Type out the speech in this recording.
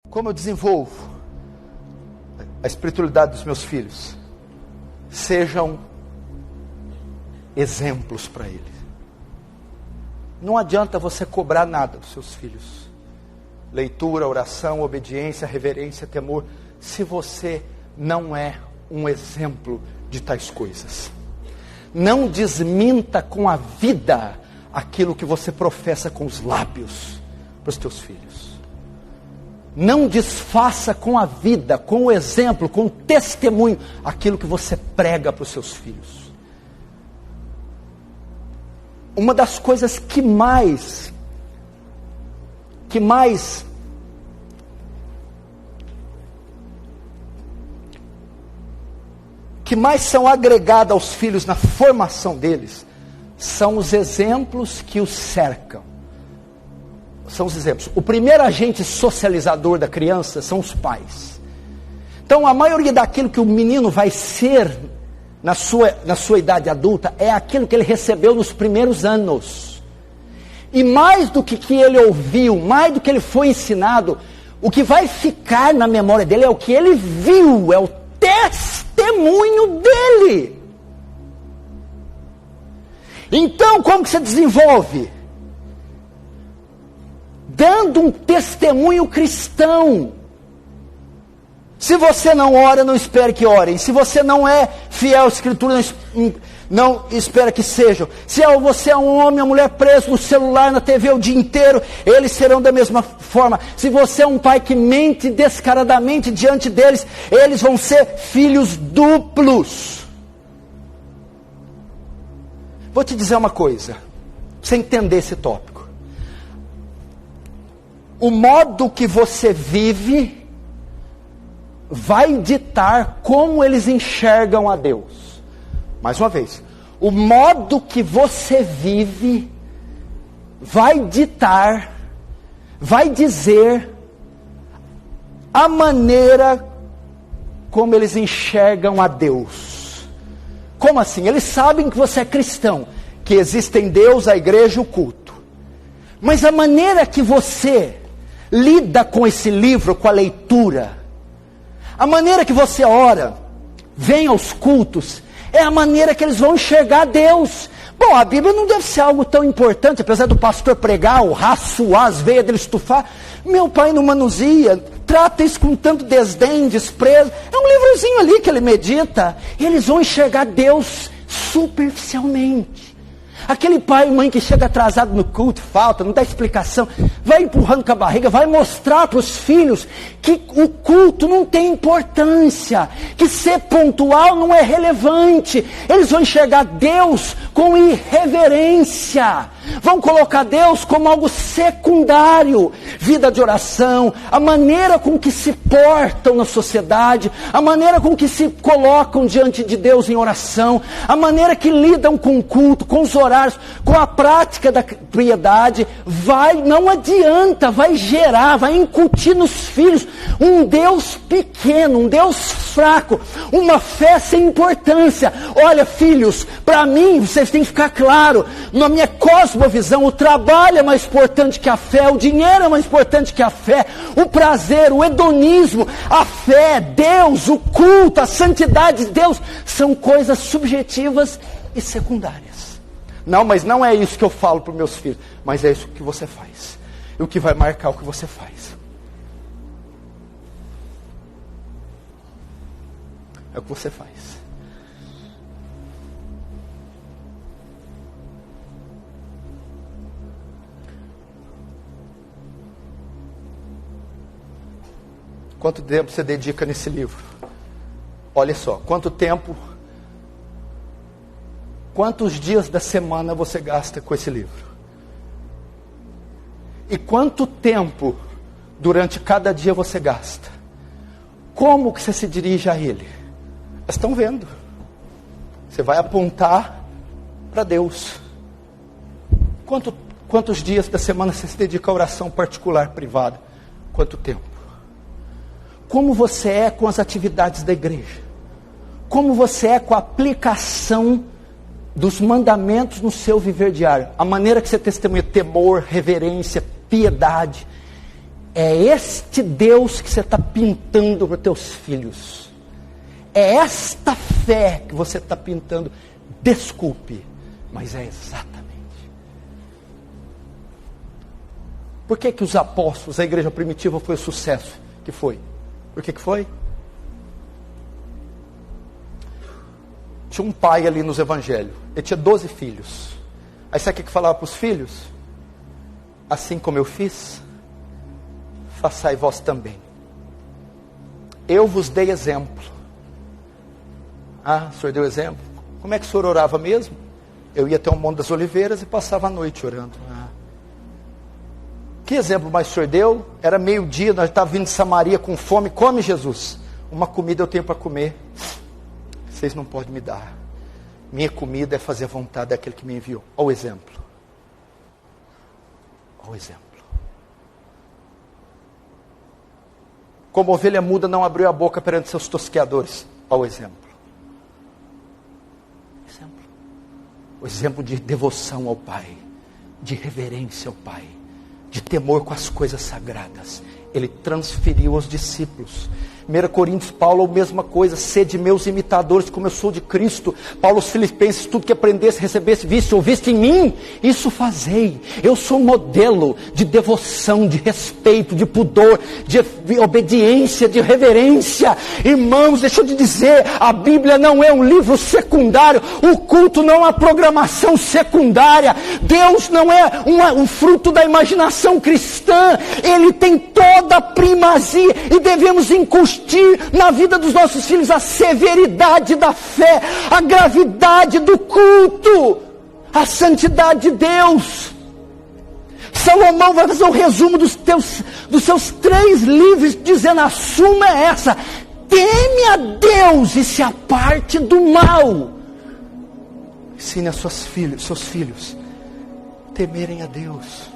Como eu desenvolvo a espiritualidade dos meus filhos? Sejam exemplos para eles. Não adianta você cobrar nada dos seus filhos. Leitura, oração, obediência, reverência, temor, se você não é um exemplo de tais coisas. Não desminta com a vida aquilo que você professa com os lábios para os teus filhos. Não desfaça com a vida, com o exemplo, com o testemunho, aquilo que você prega para os seus filhos. Uma das coisas que mais são agregadas aos filhos na formação deles, são os exemplos que os cercam. São os exemplos. O primeiro agente socializador da criança são os pais. Então a maioria daquilo que o menino vai ser na sua idade adulta é aquilo que ele recebeu nos primeiros anos. E mais do que ele ouviu, mais do que ele foi ensinado, o que vai ficar na memória dele é o que ele viu, é o testemunho dele. Então, como que você desenvolve? Dando um testemunho cristão. Se você não ora, não espere que orem. Se você não é fiel à Escritura, não espera que sejam. Se você é um homem ou mulher preso no celular, na TV o dia inteiro, eles serão da mesma forma. Se você é um pai que mente descaradamente diante deles, eles vão ser filhos duplos. Vou te dizer uma coisa, pra você entender esse tópico. O modo que você vive vai ditar como eles enxergam a Deus. Mais uma vez, o modo que você vive vai ditar, vai dizer a maneira como eles enxergam a Deus. Como assim? Eles sabem que você é cristão, que existem Deus, a igreja e o culto. Mas a maneira que você lida com esse livro, com a leitura, a maneira que você ora, vem aos cultos, é a maneira que eles vão enxergar Deus. Bom, a Bíblia não deve ser algo tão importante, apesar do pastor pregar, o suar, as veias dele estufar. Meu pai não manuseia, trata isso com tanto desdém, desprezo. É um livrozinho ali que ele medita. E eles vão enxergar Deus superficialmente. Aquele pai e mãe que chega atrasado no culto, falta, não dá explicação, vai empurrando com a barriga, vai mostrar para os filhos que o culto não tem importância, que ser pontual não é relevante. Eles vão enxergar Deus com irreverência, vão colocar Deus como algo secundário. Vida de oração, a maneira com que se portam na sociedade, a maneira com que se colocam diante de Deus em oração, a maneira que lidam com o culto, com os horários, com a prática da piedade, não adianta, vai gerar, vai incutir nos filhos um Deus pequeno, um Deus fraco, uma fé sem importância. Olha, filhos, para mim, vocês têm que ficar claro, na minha cosmovisão, o trabalho é mais importante que a fé, o dinheiro é mais importante que a fé, o prazer, o hedonismo, a fé, Deus, o culto, a santidade de Deus, são coisas subjetivas e secundárias. Não, mas não é isso que eu falo para os meus filhos, mas é isso que você faz, e o que vai marcar o que você faz. É o que você faz. Quanto tempo você dedica nesse livro? Olha só, quantos dias da semana você gasta com esse livro? E quanto tempo durante cada dia você gasta? Como que você se dirige a ele? Vocês estão vendo. Você vai apontar para Deus. Quantos dias da semana você se dedica a oração particular, privada? Quanto tempo? Como você é com as atividades da igreja? Como você é com a aplicação dos mandamentos no seu viver diário? A maneira que você testemunha temor, reverência, piedade. É este Deus que você está pintando para os teus filhos. É esta fé que você está pintando. Desculpe, mas é exatamente. Por que que os apóstolos, a igreja primitiva foi o sucesso que foi? Por que que foi? Tinha um pai ali nos evangelhos. Ele tinha 12 filhos. Aí sabe o que falava para os filhos? Assim como eu fiz, façai vós também. Eu vos dei exemplo. Ah, o senhor deu exemplo? Como é que o senhor orava mesmo? Eu ia até o Monte das Oliveiras e passava a noite orando. Que exemplo mais o senhor deu? Era meio-dia, nós estávamos vindo de Samaria com fome. Come, Jesus. Uma comida eu tenho para comer. Vocês não podem me dar. Minha comida é fazer a vontade daquele que me enviou. Olha o exemplo. Olha o exemplo. Como ovelha muda não abriu a boca perante seus tosqueadores. Olha o exemplo. O exemplo de devoção ao Pai, de reverência ao Pai, de temor com as coisas sagradas. Ele transferiu aos discípulos. 1 Coríntios, Paulo, a mesma coisa. Sede meus imitadores, como eu sou de Cristo. Paulo aos Filipenses, tudo que aprendesse, recebesse, viste, ouviste em mim, isso fazei. Eu sou um modelo de devoção, de respeito, de pudor, de obediência, de reverência. Irmãos, deixa eu te dizer, a Bíblia não é um livro secundário. O culto não é uma programação secundária. Deus não é um fruto da imaginação cristã. Ele tem toda a primazia e devemos incutir na vida dos nossos filhos a severidade da fé, a gravidade do culto, a santidade de Deus. Salomão vai fazer um resumo dos seus 3 livros, dizendo: a suma é essa: teme a Deus e se aparte do mal. Ensine a seus filhos temerem a Deus.